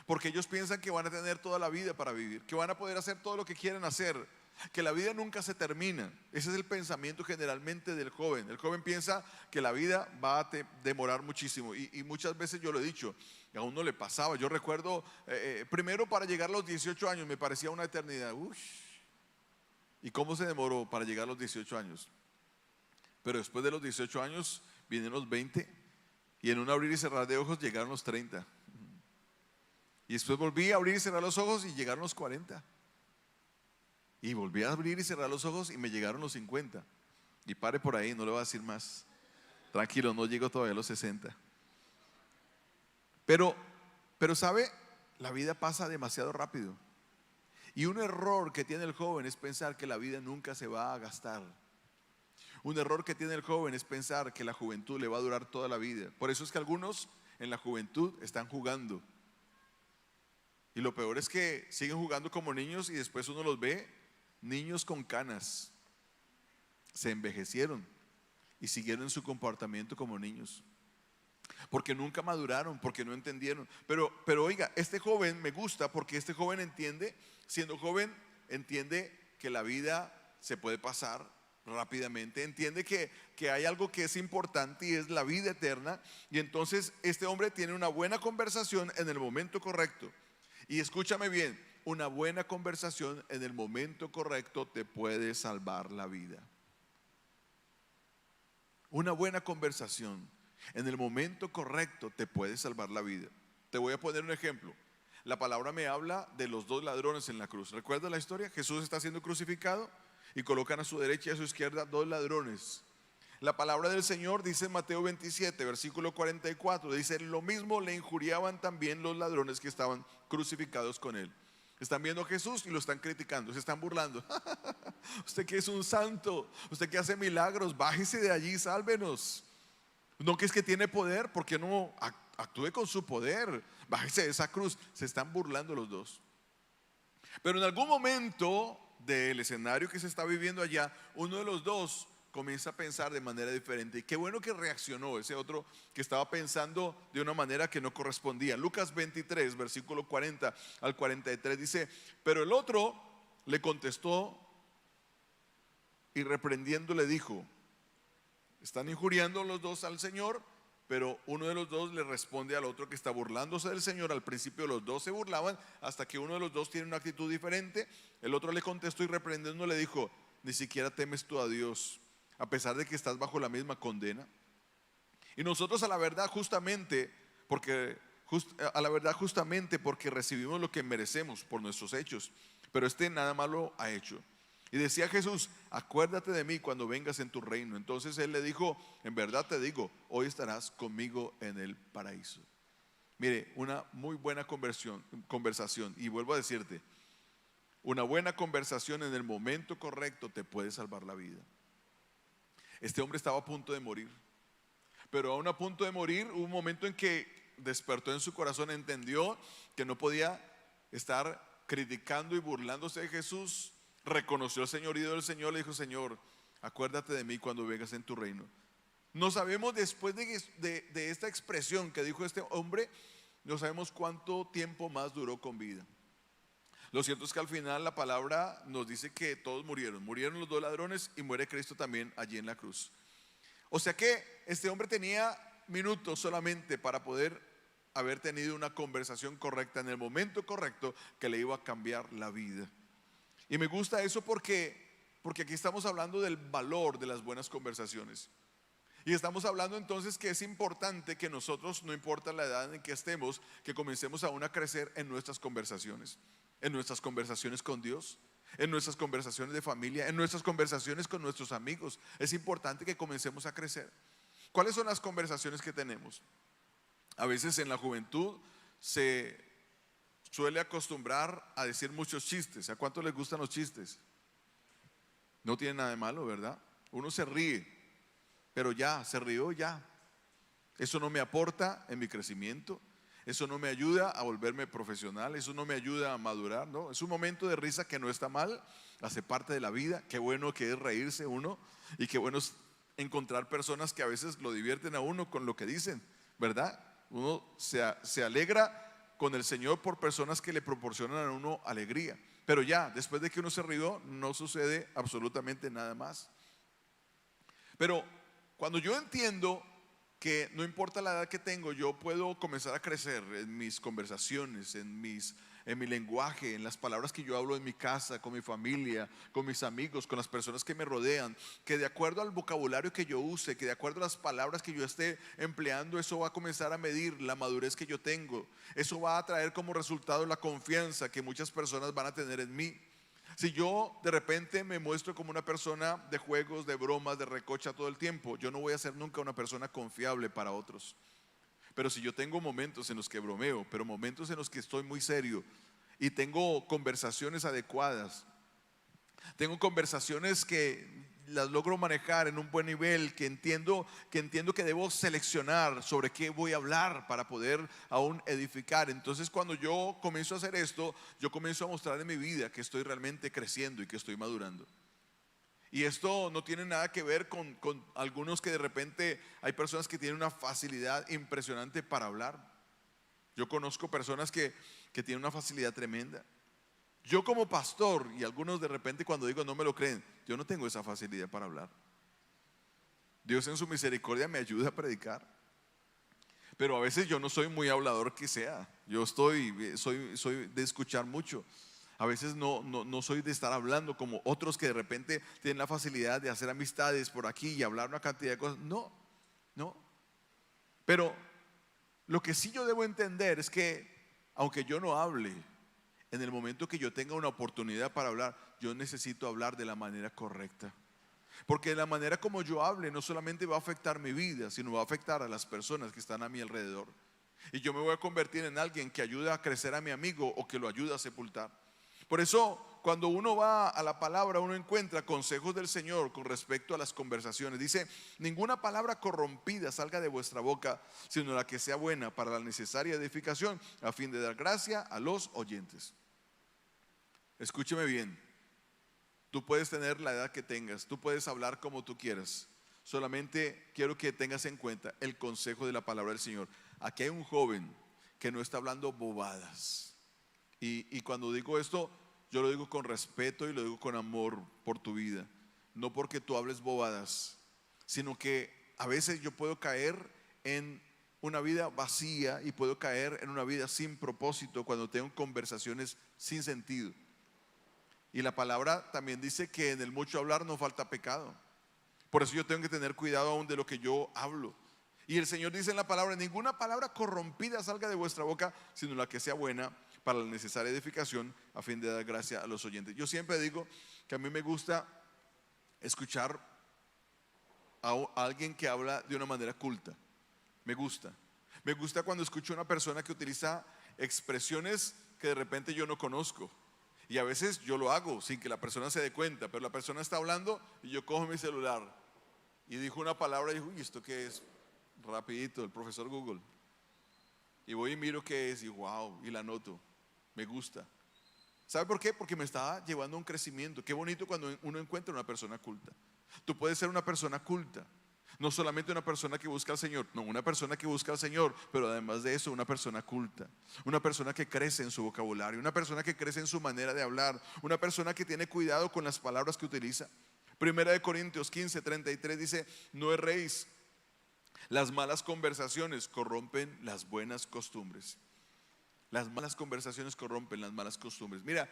Porque ellos piensan que van a tener toda la vida para vivir, que van a poder hacer todo lo que quieren hacer, que la vida nunca se termina. Ese es el pensamiento generalmente del joven. El joven piensa que la vida va a demorar muchísimo y muchas veces yo lo he dicho, a uno le pasaba. Yo recuerdo, primero para llegar a los 18 años me parecía una eternidad. ¿Y cómo se demoró para llegar a los 18 años? Pero después de los 18 años vienen los 20 y en un abrir y cerrar de ojos llegaron los 30. Y después volví a abrir y cerrar los ojos y llegaron los 40. Y volví a abrir y cerrar los ojos y me llegaron los 50. Y pare por ahí, no le voy a decir más. Tranquilo, no llego todavía a los 60. Pero ¿sabe? La vida pasa demasiado rápido. Y un error que tiene el joven es pensar que la vida nunca se va a gastar. Un error que tiene el joven es pensar que la juventud le va a durar toda la vida. Por eso es que algunos en la juventud están jugando. Y lo peor es que siguen jugando como niños y después uno los ve, niños con canas. Se envejecieron y siguieron su comportamiento como niños. porque nunca maduraron, porque no entendieron. Pero oiga, este joven me gusta porque este joven entiende, siendo joven, entiende que la vida se puede pasar rápidamente, entiende que hay algo que es importante y es la vida eterna. Y entonces este hombre tiene una buena conversación en el momento correcto. Y escúchame bien, una buena conversación en el momento correcto te puede salvar la vida. Una buena conversación en el momento correcto te puede salvar la vida. Te voy a poner un ejemplo. La palabra me habla de los dos ladrones en la cruz. ¿Recuerda la historia? Jesús está siendo crucificado y colocan a su derecha y a su izquierda dos ladrones. La palabra del Señor dice en Mateo 27, versículo 44, dice: lo mismo le injuriaban también los ladrones que estaban crucificados con él. Están viendo a Jesús y lo están criticando, se están burlando. Usted que es un santo, usted que hace milagros, bájese de allí, sálvenos. No, que es que tiene poder, ¿por qué no actúe con su poder? Bájese de esa cruz. Se están burlando los dos. Pero en algún momento del escenario que se está viviendo allá, uno de los dos comienza a pensar de manera diferente. Y qué bueno que reaccionó ese otro que estaba pensando de una manera que no correspondía. Lucas 23, versículo 40 al 43 dice: pero el otro le contestó y reprendiendo le dijo. Están injuriando los dos al Señor, pero uno de los dos le responde al otro que está burlándose del Señor. Al principio los dos se burlaban, hasta que uno de los dos tiene una actitud diferente. El otro le contestó y reprendiendo le dijo: ni siquiera temes tú a Dios, a pesar de que estás bajo la misma condena. Y nosotros a la verdad justamente porque recibimos lo que merecemos por nuestros hechos, pero este nada malo ha hecho. Y decía Jesús: acuérdate de mí cuando vengas en tu reino. Entonces él le dijo: en verdad te digo, hoy estarás conmigo en el paraíso. Mire, una muy buena conversación. Y vuelvo a decirte, una buena conversación en el momento correcto te puede salvar la vida. Este hombre estaba a punto de morir, pero aún a punto de morir hubo un momento en que despertó en su corazón, entendió que no podía estar criticando y burlándose de Jesús. Reconoció al señorío del Señor, le dijo: Señor, acuérdate de mí cuando vengas en tu reino. No sabemos, después de esta expresión que dijo este hombre, no sabemos cuánto tiempo más duró con vida. Lo cierto es que al final la palabra nos dice que todos murieron los dos ladrones y muere Cristo también allí en la cruz. O sea que este hombre tenía minutos solamente para poder haber tenido una conversación correcta en el momento correcto que le iba a cambiar la vida. Y me gusta eso porque aquí estamos hablando del valor de las buenas conversaciones. Y estamos hablando entonces que es importante que nosotros, no importa la edad en que estemos, que comencemos aún a crecer en nuestras conversaciones con Dios, en nuestras conversaciones de familia, en nuestras conversaciones con nuestros amigos. Es importante que comencemos a crecer. ¿Cuáles son las conversaciones que tenemos? A veces en la juventud se suele acostumbrar a decir muchos chistes. ¿A cuántos les gustan los chistes? No tiene nada de malo, ¿verdad? Uno se ríe, pero ya, se rió ya. Eso no me aporta en mi crecimiento. Eso no me ayuda a volverme profesional. Eso no me ayuda a madurar, ¿no? Es un momento de risa que no está mal, hace parte de la vida. Qué bueno que es reírse uno y qué bueno es encontrar personas que a veces lo divierten a uno con lo que dicen, ¿verdad? Uno se alegra con el Señor por personas que le proporcionan a uno alegría. Pero ya, después de que uno se rió, no sucede absolutamente nada más. Pero cuando yo entiendo que no importa la edad que tengo, yo puedo comenzar a crecer en mis conversaciones, en mi lenguaje, en las palabras que yo hablo en mi casa, con mi familia, con mis amigos, con las personas que me rodean, que de acuerdo al vocabulario que yo use, que de acuerdo a las palabras que yo esté empleando, eso va a comenzar a medir la madurez que yo tengo. Eso va a traer como resultado la confianza que muchas personas van a tener en mí. Si yo de repente me muestro como una persona de juegos, de bromas, de recocha todo el tiempo, yo no voy a ser nunca una persona confiable para otros. Pero si yo tengo momentos en los que bromeo, pero momentos en los que estoy muy serio y tengo conversaciones adecuadas, tengo conversaciones que las logro manejar en un buen nivel, que entiendo que debo seleccionar sobre qué voy a hablar para poder aún edificar. Entonces cuando yo comienzo a hacer esto, yo comienzo a mostrar en mi vida que estoy realmente creciendo y que estoy madurando. Y esto no tiene nada que ver con algunos que de repente hay personas que tienen una facilidad impresionante para hablar. Yo conozco personas que tienen una facilidad tremenda. Yo como pastor, y algunos de repente cuando digo no me lo creen, yo no tengo esa facilidad para hablar. Dios en su misericordia me ayuda a predicar, pero a veces yo no soy muy hablador que sea. Yo soy de escuchar mucho. A veces no soy de estar hablando como otros que de repente tienen la facilidad de hacer amistades por aquí y hablar una cantidad de cosas. No. Pero lo que sí yo debo entender es que aunque yo no hable, en el momento que yo tenga una oportunidad para hablar, yo necesito hablar de la manera correcta. Porque de la manera como yo hable no solamente va a afectar mi vida, sino va a afectar a las personas que están a mi alrededor. Y yo me voy a convertir en alguien que ayuda a crecer a mi amigo o que lo ayuda a sepultar. Por eso, cuando uno va a la palabra, uno encuentra consejos del Señor con respecto a las conversaciones. Dice, ninguna palabra corrompida salga de vuestra boca, sino la que sea buena para la necesaria edificación, a fin de dar gracia a los oyentes. Escúcheme bien, tú puedes tener la edad que tengas, tú puedes hablar como tú quieras. Solamente quiero que tengas en cuenta el consejo de la palabra del Señor. Aquí hay un joven que no está hablando bobadas. Y cuando digo esto, yo lo digo con respeto y lo digo con amor por tu vida. No porque tú hables bobadas, sino que a veces yo puedo caer en una vida vacía y puedo caer en una vida sin propósito cuando tengo conversaciones sin sentido. Y la palabra también dice que en el mucho hablar no falta pecado. Por eso yo tengo que tener cuidado aún de lo que yo hablo. Y el Señor dice en la palabra, ninguna palabra corrompida salga de vuestra boca, sino la que sea buena para la necesaria edificación, a fin de dar gracia a los oyentes. Yo siempre digo que a mí me gusta escuchar a alguien que habla de una manera culta. Me gusta cuando escucho a una persona que utiliza expresiones que de repente yo no conozco. Y a veces yo lo hago sin que la persona se dé cuenta, pero la persona está hablando y yo cojo mi celular y dijo una palabra y digo, uy, ¿esto qué es? Rapidito, el profesor Google. Y voy y miro qué es y wow, y la anoto. Me gusta. ¿Sabe por qué? Porque me está llevando a un crecimiento. Qué bonito cuando uno encuentra una persona culta. Tú puedes ser una persona culta. No solamente una persona que busca al Señor, no, una persona que busca al Señor, pero además de eso, una persona culta, una persona que crece en su vocabulario, una persona que crece en su manera de hablar, una persona que tiene cuidado con las palabras que utiliza. Primera de Corintios 15:33 dice, no erréis, las malas conversaciones corrompen las buenas costumbres. Las malas conversaciones corrompen las malas costumbres. Mira,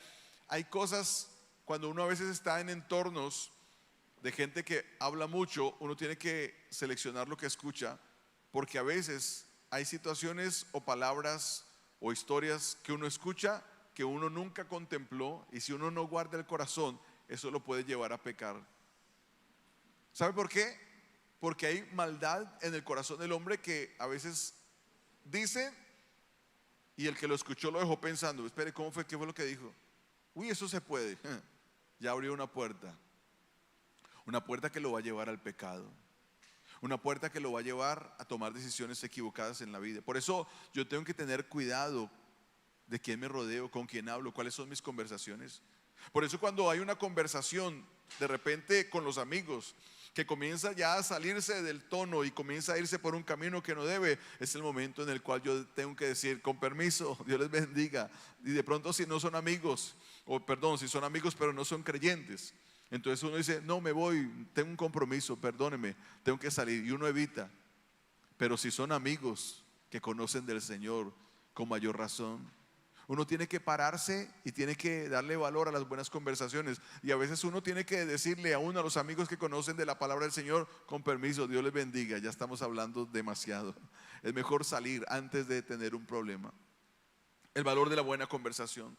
hay cosas, cuando uno a veces está en entornos de gente que habla mucho, uno tiene que seleccionar lo que escucha, porque a veces hay situaciones o palabras o historias que uno escucha que uno nunca contempló, y si uno no guarda el corazón, eso lo puede llevar a pecar. ¿Sabe por qué? Porque hay maldad en el corazón del hombre que a veces dice, y el que lo escuchó lo dejó pensando, espere, ¿cómo fue? ¿Qué fue lo que dijo? Uy, eso se puede. Ya abrió una puerta. Una puerta que lo va a llevar al pecado. Una puerta que lo va a llevar a tomar decisiones equivocadas en la vida. Por eso yo tengo que tener cuidado de quién me rodeo, con quién hablo, cuáles son mis conversaciones. Por eso cuando hay una conversación de repente con los amigos que comienza ya a salirse del tono y comienza a irse por un camino que no debe, es el momento en el cual yo tengo que decir, con permiso, Dios les bendiga. Y de pronto si no son amigos, o perdón, si son amigos pero no son creyentes, entonces uno dice, no, me voy, tengo un compromiso, perdóneme, tengo que salir, y uno evita. Pero si son amigos que conocen del Señor, con mayor razón, uno tiene que pararse y tiene que darle valor a las buenas conversaciones. Y a veces uno tiene que decirle a uno, a los amigos que conocen de la palabra del Señor, con permiso, Dios les bendiga, ya estamos hablando demasiado. Es mejor salir antes de tener un problema. El valor de la buena conversación.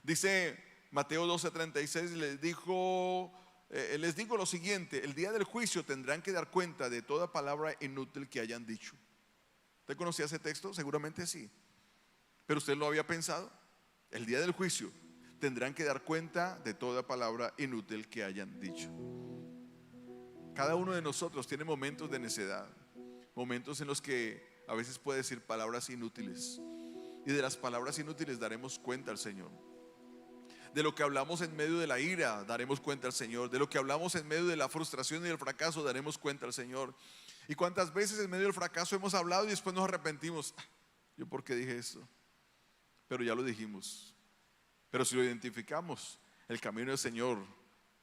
Dice Mateo 12:36, les digo lo siguiente, el día del juicio tendrán que dar cuenta de toda palabra inútil que hayan dicho. ¿Usted conocía ese texto? Seguramente sí. ¿Pero usted lo había pensado? El día del juicio tendrán que dar cuenta de toda palabra inútil que hayan dicho. Cada uno de nosotros tiene momentos de necedad, momentos en los que a veces puede decir palabras inútiles, y de las palabras inútiles daremos cuenta al Señor. De lo que hablamos en medio de la ira, daremos cuenta al Señor. De lo que hablamos en medio de la frustración y del fracaso, daremos cuenta al Señor. ¿Y cuántas veces en medio del fracaso hemos hablado y después nos arrepentimos? ¿Yo por qué dije esto? Pero ya lo dijimos. Pero si lo identificamos, el camino del Señor,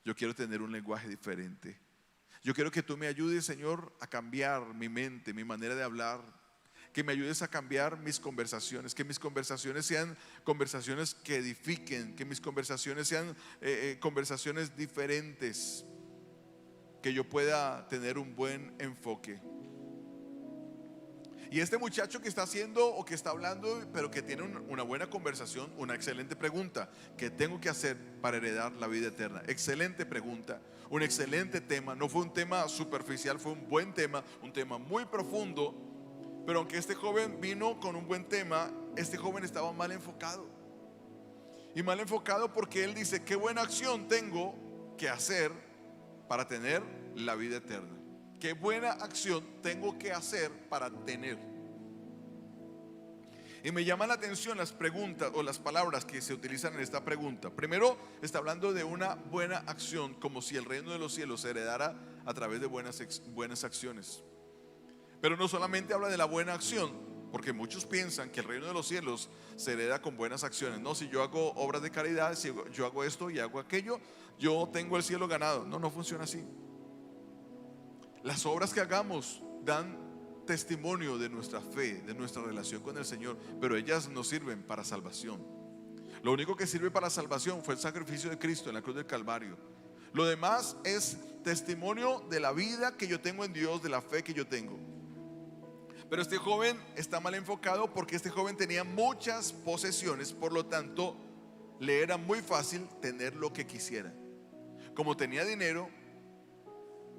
yo quiero tener un lenguaje diferente. Yo quiero que tú me ayudes, Señor, a cambiar mi mente, mi manera de hablar. Que me ayudes a cambiar mis conversaciones. Que mis conversaciones sean conversaciones que edifiquen. Que mis conversaciones sean conversaciones diferentes. Que yo pueda tener un buen enfoque. Y este muchacho que está haciendo o que está hablando, pero que tiene una buena conversación, una excelente pregunta: ¿qué tengo que hacer para heredar la vida eterna? Excelente pregunta, un excelente tema. No fue un tema superficial, fue un buen tema, un tema muy profundo. Pero aunque este joven vino con un buen tema, este joven estaba mal enfocado. Y mal enfocado porque él dice: ¿qué buena acción tengo que hacer para tener la vida eterna? ¿Qué buena acción tengo que hacer para tener? Y me llaman la atención las preguntas o las palabras que se utilizan en esta pregunta. Primero, está hablando de una buena acción, como si el reino de los cielos se heredara a través de buenas acciones. Pero no solamente habla de la buena acción, porque muchos piensan que el reino de los cielos se hereda con buenas acciones. No, si yo hago obras de caridad, si yo hago esto y hago aquello, yo tengo el cielo ganado. No, no funciona así. Las obras que hagamos dan testimonio de nuestra fe, de nuestra relación con el Señor, pero ellas no sirven para salvación. Lo único que sirve para salvación fue el sacrificio de Cristo en la cruz del Calvario. Lo demás es testimonio de la vida que yo tengo en Dios, de la fe que yo tengo. Pero este joven está mal enfocado porque este joven tenía muchas posesiones, por lo tanto le era muy fácil tener lo que quisiera. Como tenía dinero,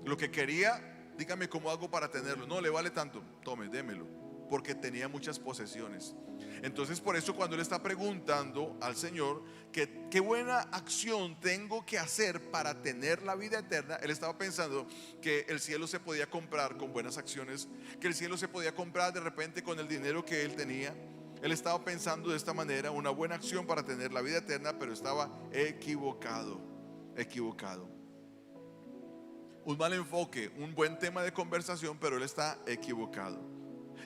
lo que quería: dígame cómo hago para tenerlo. No, le vale tanto, tome, démelo. Porque tenía muchas posesiones. Entonces por eso cuando él está preguntando al Señor que qué buena acción tengo que hacer para tener la vida eterna, él estaba pensando que el cielo se podía comprar con buenas acciones, que el cielo se podía comprar de repente con el dinero que él tenía. Él estaba pensando de esta manera: una buena acción para tener la vida eterna, pero estaba equivocado. Un mal enfoque, un buen tema de conversación, pero él está equivocado.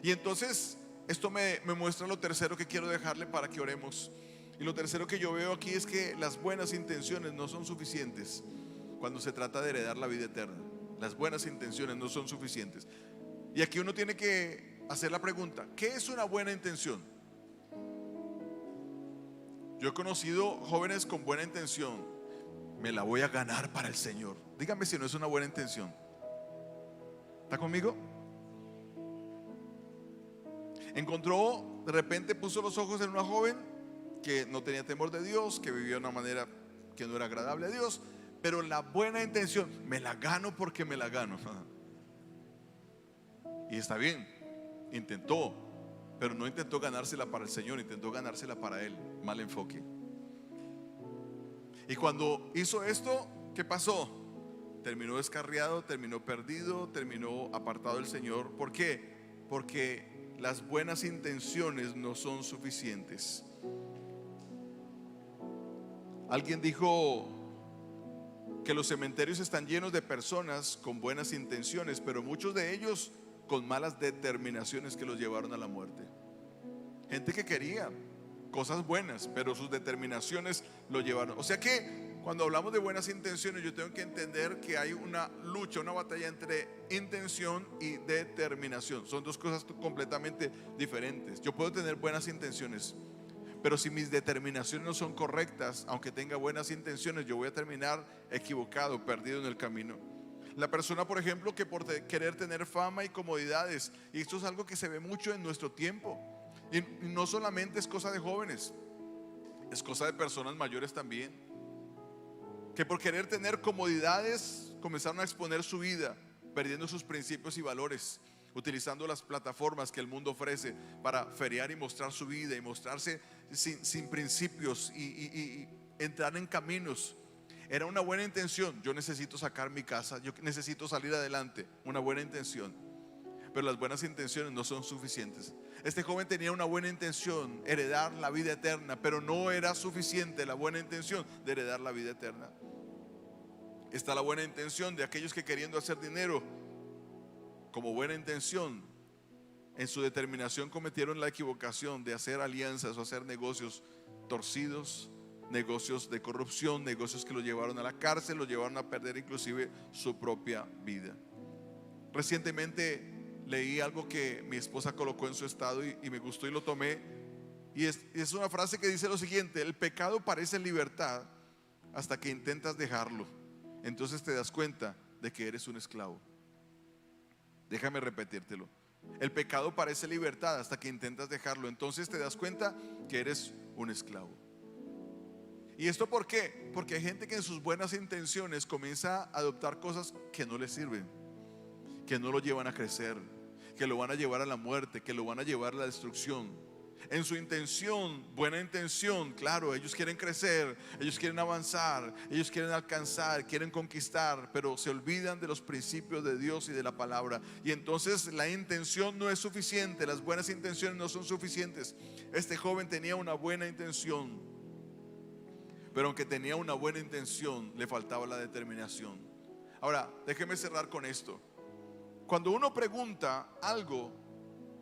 Y entonces esto me muestra lo tercero que quiero dejarle para que oremos. Y lo tercero que yo veo aquí es que las buenas intenciones no son suficientes cuando se trata de heredar la vida eterna. Las buenas intenciones no son suficientes. Y aquí uno tiene que hacer la pregunta: ¿qué es una buena intención? Yo he conocido jóvenes con buena intención: me la voy a ganar para el Señor. Dígame si no es una buena intención. ¿Está conmigo? Encontró, de repente puso los ojos en una joven que no tenía temor de Dios, que vivía de una manera que no era agradable a Dios, pero la buena intención: me la gano porque me la gano. Y está bien, intentó, pero no intentó ganársela para el Señor, intentó ganársela para él. Mal enfoque. Y cuando hizo esto, ¿qué pasó? Terminó descarriado, terminó perdido, terminó apartado del Señor. ¿Por qué? Porque las buenas intenciones no son suficientes. Alguien dijo que los cementerios están llenos de personas con buenas intenciones, pero muchos de ellos con malas determinaciones que los llevaron a la muerte. Gente que quería cosas buenas, pero sus determinaciones lo llevaron. O sea que cuando hablamos de buenas intenciones, yo tengo que entender que hay una lucha, una batalla entre intención y determinación. Son dos cosas completamente diferentes. Yo puedo tener buenas intenciones, pero si mis determinaciones no son correctas, aunque tenga buenas intenciones, yo voy a terminar equivocado, perdido en el camino. La persona, por ejemplo, que por querer tener fama y comodidades, y esto es algo que se ve mucho en nuestro tiempo, y no solamente es cosa de jóvenes, es cosa de personas mayores también, que por querer tener comodidades comenzaron a exponer su vida, perdiendo sus principios y valores, utilizando las plataformas que el mundo ofrece para feriar y mostrar su vida y mostrarse sin principios y entrar en caminos. Era una buena intención: yo necesito sacar mi casa, yo necesito salir adelante, una buena intención. pero las buenas intenciones no son suficientes. Este joven tenía una buena intención, heredar la vida eterna, pero no era suficiente la buena intención de heredar la vida eterna. Está la buena intención de aquellos que, queriendo hacer dinero como buena intención, en su determinación cometieron la equivocación de hacer alianzas o hacer negocios torcidos, negocios de corrupción, negocios que lo llevaron a la cárcel, lo llevaron a perder inclusive su propia vida. Recientemente leí algo que mi esposa colocó en su estado y me gustó y lo tomé, y es una frase que dice lo siguiente: el pecado parece libertad hasta que intentas dejarlo, entonces te das cuenta de que eres un esclavo. Déjame repetírtelo: el pecado parece libertad hasta que intentas dejarlo, entonces te das cuenta que eres un esclavo. ¿Y esto por qué? Porque hay gente que en sus buenas intenciones comienza a adoptar cosas que no le sirven, que no lo llevan a crecer, que lo van a llevar a la muerte, que lo van a llevar a la destrucción. En su intención, buena intención, claro, ellos quieren crecer, ellos quieren avanzar, ellos quieren alcanzar, quieren conquistar, pero se olvidan de los principios de Dios y de la palabra. Y entonces la intención no es suficiente, las buenas intenciones no son suficientes. Este joven tenía una buena intención, pero aunque tenía una buena intención, le faltaba la determinación. Ahora, déjeme cerrar con esto. Cuando uno pregunta algo,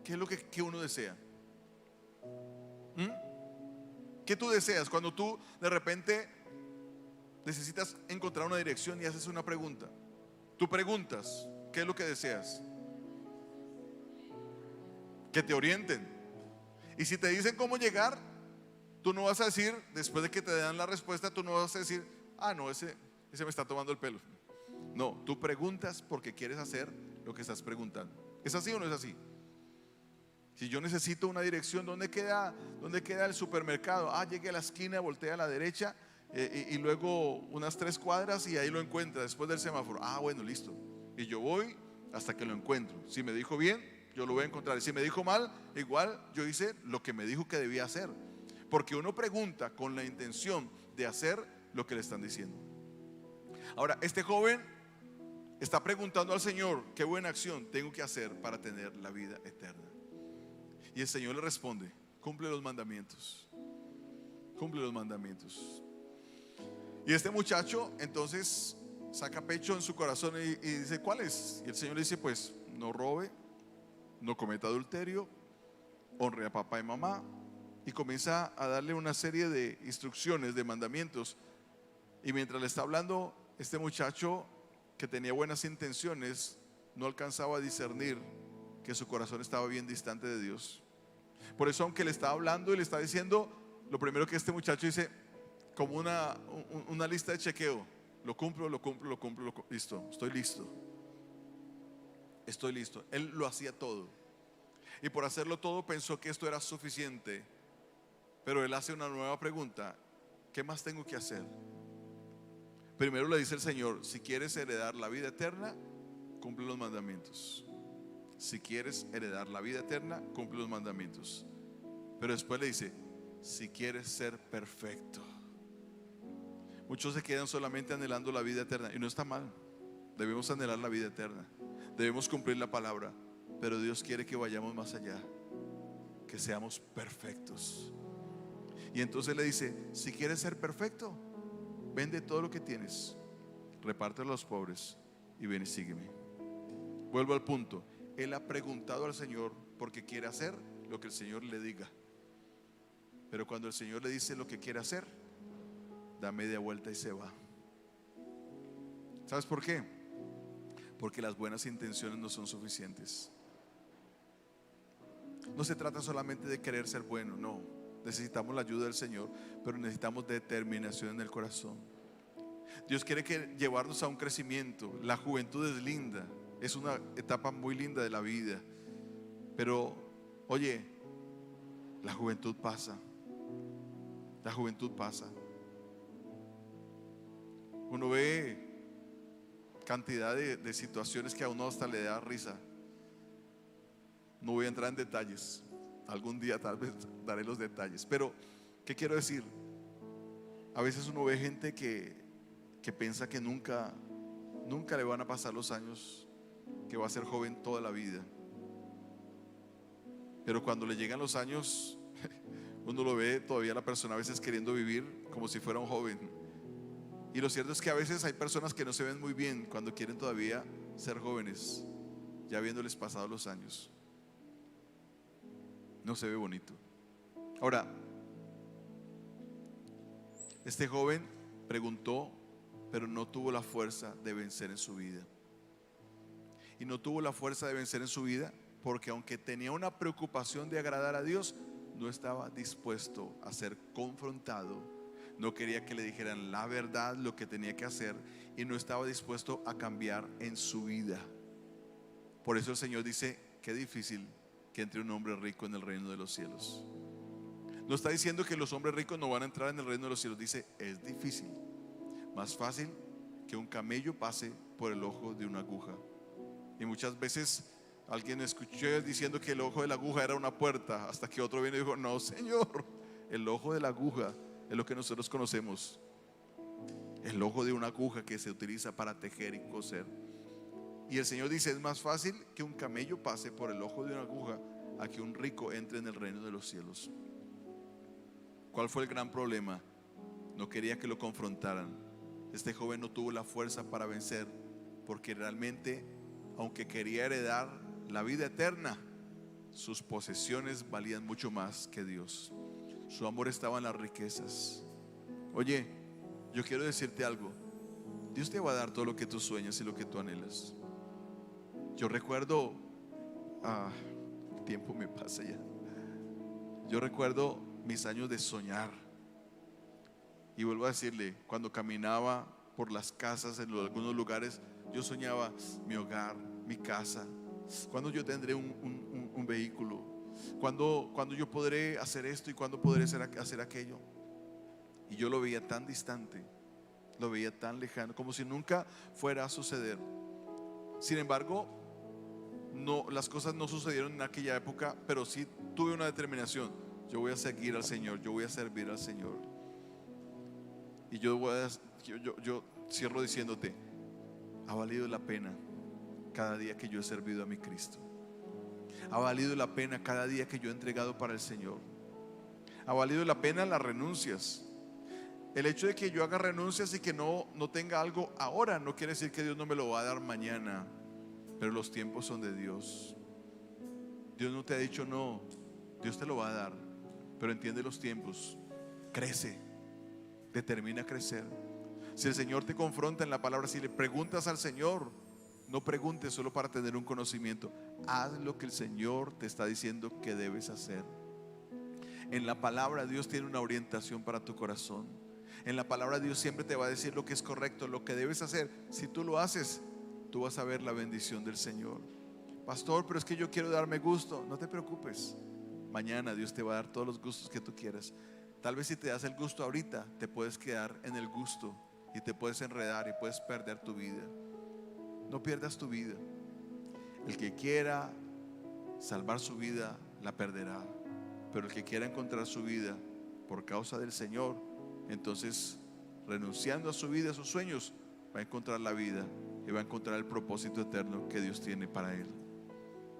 ¿qué es lo que uno desea? ¿Qué tú deseas? Cuando tú de repente necesitas encontrar una dirección y haces una pregunta, tú preguntas, ¿qué es lo que deseas? Que te orienten. Y si te dicen cómo llegar, tú no vas a decir, después de que te dan la respuesta, tú no vas a decir, ah, no, ese me está tomando el pelo. No, tú preguntas porque quieres hacer lo que estás preguntando. ¿Es así o no es así? Si yo necesito una dirección, ¿dónde queda el supermercado? Ah, llegué a la esquina, volteé a la derecha y luego unas 3 cuadras y ahí lo encuentra después del semáforo. Ah, bueno, listo. Y yo voy hasta que lo encuentro. Si me dijo bien, yo lo voy a encontrar. Y si me dijo mal, igual yo hice lo que me dijo que debía hacer. Porque uno pregunta con la intención de hacer lo que le están diciendo. Ahora, este joven está preguntando al Señor: ¿qué buena acción tengo que hacer para tener la vida eterna? Y el Señor le responde: cumple los mandamientos. Cumple los mandamientos. Y este muchacho entonces saca pecho en su corazón y dice: ¿cuáles? Y el Señor le dice: pues no robe, no cometa adulterio, honre a papá y mamá. Y comienza a darle una serie de instrucciones, de mandamientos. Y mientras le está hablando, este muchacho, que tenía buenas intenciones, no alcanzaba a discernir que su corazón estaba bien distante de Dios. Por eso, aunque le está hablando y le está diciendo, lo primero que este muchacho dice, como una lista de chequeo: lo cumplo, listo, estoy listo. Estoy listo. Él lo hacía todo, y por hacerlo todo pensó que esto era suficiente. Pero él hace una nueva pregunta: ¿qué más tengo que hacer? Primero le dice el Señor: si quieres heredar la vida eterna, cumple los mandamientos. Si quieres heredar la vida eterna, cumple los mandamientos. Pero después le dice: si quieres ser perfecto. Muchos se quedan solamente anhelando la vida eterna, y no está mal. Debemos anhelar la vida eterna, debemos cumplir la palabra, pero Dios quiere que vayamos más allá, que seamos perfectos. Y entonces le dice: si quieres ser perfecto, vende todo lo que tienes, repártelo a los pobres y ven y sígueme. Vuelvo al punto: él ha preguntado al Señor porque quiere hacer lo que el Señor le diga. Pero cuando el Señor le dice lo que quiere hacer, da media vuelta y se va. ¿Sabes por qué? Porque las buenas intenciones no son suficientes. No se trata solamente de querer ser bueno, no. Necesitamos la ayuda del Señor, pero necesitamos determinación en el corazón. Dios quiere llevarnos a un crecimiento. La juventud es linda, es una etapa muy linda de la vida, pero oye, la juventud pasa. La juventud pasa. Uno ve cantidad de situaciones que a uno hasta le da risa. No voy a entrar en detalles, algún día tal vez daré los detalles, pero ¿qué quiero decir? A veces uno ve gente que piensa que nunca le van a pasar los años, que va a ser joven toda la vida. pero cuando le llegan los años, uno lo ve todavía la persona a veces queriendo vivir como si fuera un joven. Y lo cierto es que a veces hay personas que no se ven muy bien cuando quieren todavía ser jóvenes, ya habiéndoles pasado los años. No se ve bonito. Ahora, este joven preguntó, pero no tuvo la fuerza de vencer en su vida. Y no tuvo la fuerza de vencer en su vida porque aunque tenía una preocupación de agradar a Dios, no estaba dispuesto a ser confrontado. No quería que le dijeran la verdad, lo que tenía que hacer, y no estaba dispuesto a cambiar en su vida. Por eso el Señor dice: qué difícil que entre un hombre rico en el reino de los cielos. No está diciendo que los hombres ricos no van a entrar en el reino de los cielos. Dice: es difícil, más fácil que un camello pase por el ojo de una aguja. Y muchas veces alguien escuché diciendo que el ojo de la aguja era una puerta, hasta que otro viene y dijo: no, Señor, el ojo de la aguja es lo que nosotros conocemos, el ojo de una aguja que se utiliza para tejer y coser. Y el Señor dice: es más fácil que un camello pase por el ojo de una aguja a que un rico entre en el reino de los cielos. ¿Cuál fue el gran problema? No quería que lo confrontaran. Este joven no tuvo la fuerza para vencer, porque realmente, aunque quería heredar la vida eterna, sus posesiones valían mucho más que Dios. Su amor estaba en las riquezas. Oye, yo quiero decirte algo: Dios te va a dar todo lo que tú sueñas y lo que tú anhelas. Yo recuerdo, el tiempo me pasa ya. Yo recuerdo mis años de soñar. Y vuelvo a decirle, cuando caminaba por las casas en algunos lugares, yo soñaba mi hogar, mi casa. ¿Cuándo yo tendré un vehículo? ¿Cuándo yo podré hacer esto y cuándo podré hacer aquello? Y yo lo veía tan distante, lo veía tan lejano, como si nunca fuera a suceder. Sin embargo, no, las cosas no sucedieron en aquella época, pero sí tuve una determinación: yo voy a seguir al Señor, yo voy a servir al Señor. Y yo cierro diciéndote: ha valido la pena cada día que yo he servido a mi Cristo. Ha valido la pena cada día que yo he entregado para el Señor. Ha valido la pena las renuncias. El hecho de que yo haga renuncias y que no tenga algo ahora no quiere decir que Dios no me lo va a dar mañana, pero los tiempos son de Dios. Dios no te ha dicho no, Dios te lo va a dar, pero entiende los tiempos. Crece, determina crecer. Si el Señor te confronta en la palabra, si le preguntas al Señor, no preguntes solo para tener un conocimiento. Haz lo que el Señor te está diciendo que debes hacer. En la palabra Dios tiene una orientación para tu corazón. En la palabra Dios siempre te va a decir lo que es correcto, lo que debes hacer. Si tú lo haces, tú vas a ver la bendición del Señor. Pastor, pero es que yo quiero darme gusto. No te preocupes, mañana Dios te va a dar todos los gustos que tú quieras. Tal vez si te das el gusto ahorita, te puedes quedar en el gusto y te puedes enredar y puedes perder tu vida. No pierdas tu vida. El que quiera salvar su vida la perderá, pero el que quiera encontrar su vida por causa del Señor, entonces, renunciando a su vida, a sus sueños, va a encontrar la vida y va a encontrar el propósito eterno que Dios tiene para él.